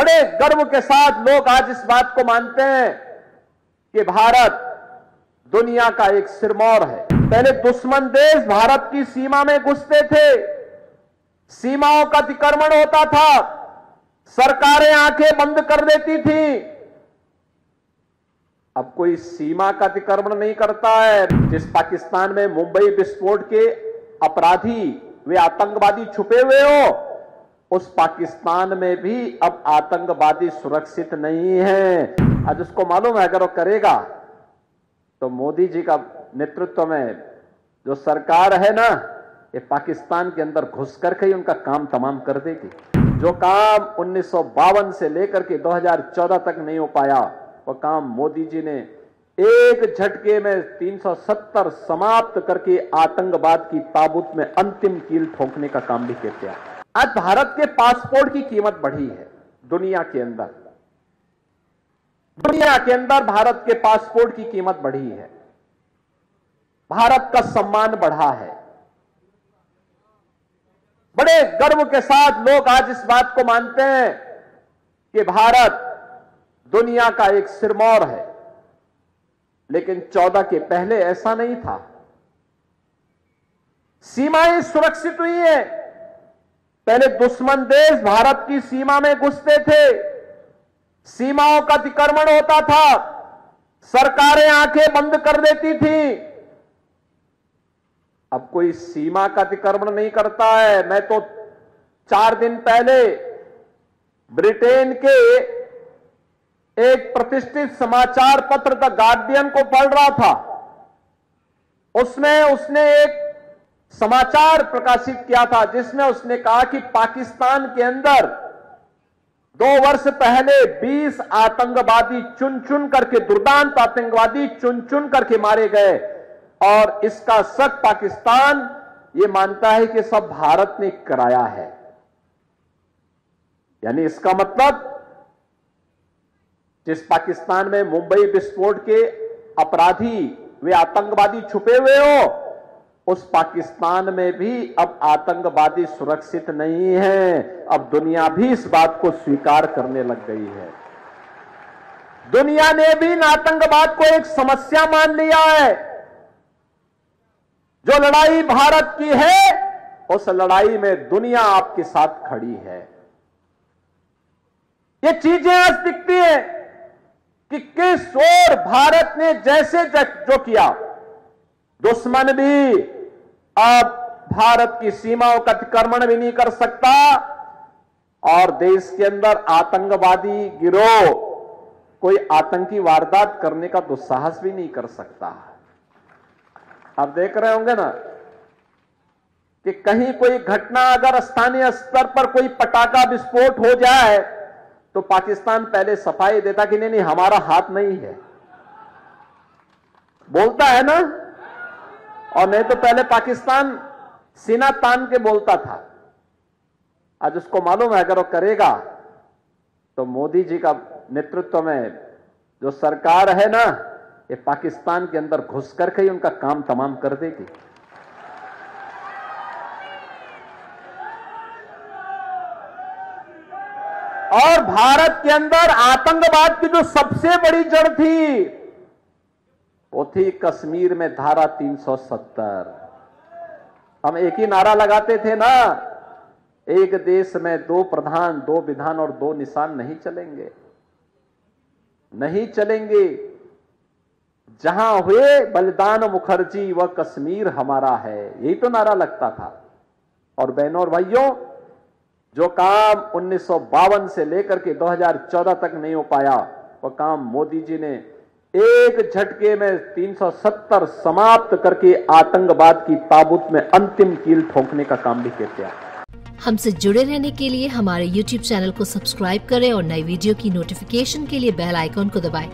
बड़े गर्व के साथ लोग आज इस बात को मानते हैं कि भारत दुनिया का एक सिरमौर है। पहले दुश्मन देश भारत की सीमा में घुसते थे, सीमाओं का अतिक्रमण होता था, सरकारें आंखें बंद कर देती थी। अब कोई सीमा का अतिक्रमण नहीं करता है। जिस पाकिस्तान में मुंबई विस्फोट के अपराधी वे आतंकवादी छुपे हुए हो, उस पाकिस्तान में भी अब आतंकवादी सुरक्षित नहीं है। आज उसको मालूम है अगर वो करेगा तो मोदी जी का नेतृत्व में जो सरकार है ना, ये पाकिस्तान के अंदर घुस करके ही उनका काम तमाम कर देगी। जो काम 1952 से लेकर के 2014 तक नहीं हो पाया, वो काम मोदी जी ने एक झटके में 370 समाप्त करके आतंकवाद की ताबूत में अंतिम कील ठोकने का काम भी किया। आज भारत के पासपोर्ट की कीमत बढ़ी है दुनिया के अंदर। दुनिया के अंदर भारत के पासपोर्ट की कीमत बढ़ी है, भारत का सम्मान बढ़ा है। बड़े गर्व के साथ लोग आज इस बात को मानते हैं कि भारत दुनिया का एक सिरमौर है, लेकिन 14 के पहले ऐसा नहीं था। सीमाएं सुरक्षित हुई है। पहले दुश्मन देश भारत की सीमा में घुसते थे, सीमाओं का अतिक्रमण होता था, सरकारें आंखें बंद कर देती थी। अब कोई सीमा का अतिक्रमण नहीं करता है। मैं तो 4 दिन पहले ब्रिटेन के एक प्रतिष्ठित समाचार पत्र द गार्डियन को पढ़ रहा था। उसमें उसने एक समाचार प्रकाशित किया था जिसमें उसने कहा कि पाकिस्तान के अंदर 2 वर्ष पहले 20 आतंकवादी चुन चुन करके, दुर्दांत आतंकवादी चुन चुन करके मारे गए, और इसका शक पाकिस्तान ये मानता है कि सब भारत ने कराया है। यानी इसका मतलब जिस पाकिस्तान में मुंबई विस्फोट के अपराधी वे आतंकवादी छुपे हुए हो, उस पाकिस्तान में भी अब आतंकवादी सुरक्षित नहीं है। अब दुनिया भी इस बात को स्वीकार करने लग गई है। दुनिया ने भी इन आतंकवाद को एक समस्या मान लिया है। जो लड़ाई भारत की है, उस लड़ाई में दुनिया आपके साथ खड़ी है। ये चीजें आज दिखती है कि किस ओर भारत ने जैसे जो किया, दुश्मन भी अब भारत की सीमाओं का अतिक्रमण भी नहीं कर सकता, और देश के अंदर आतंकवादी गिरोह कोई आतंकी वारदात करने का दुस्साहस भी नहीं कर सकता। आप देख रहे होंगे ना कि कहीं कोई घटना, अगर स्थानीय स्तर पर कोई पटाखा विस्फोट हो जाए तो पाकिस्तान पहले सफाई देता कि नहीं हमारा हाथ नहीं है, बोलता है ना। और नहीं तो पहले पाकिस्तान सीना तान के बोलता था। आज उसको मालूम है अगर वो करेगा तो मोदी जी का नेतृत्व में जो सरकार है ना, ये पाकिस्तान के अंदर घुस करके ही उनका काम तमाम कर देगी। और भारत के अंदर आतंकवाद की जो सबसे बड़ी जड़ थी, वो थी कश्मीर में धारा 370। हम एक ही नारा लगाते थे ना, एक देश में 2 प्रधान, 2 विधान और 2 निशान नहीं चलेंगे, नहीं चलेंगे। जहां हुए बलिदान मुखर्जी वह कश्मीर हमारा है, यही तो नारा लगता था। और बहनों और भाइयों, जो काम 1952 से लेकर के 2014 तक नहीं हो पाया, वह काम मोदी जी ने एक झटके में 370 समाप्त करके आतंकवाद की ताबूत में अंतिम कील ठोकने का काम भी किया। हमसे जुड़े रहने के लिए हमारे YouTube चैनल को सब्सक्राइब करें और नई वीडियो की नोटिफिकेशन के लिए बेल आइकॉन को दबाएं।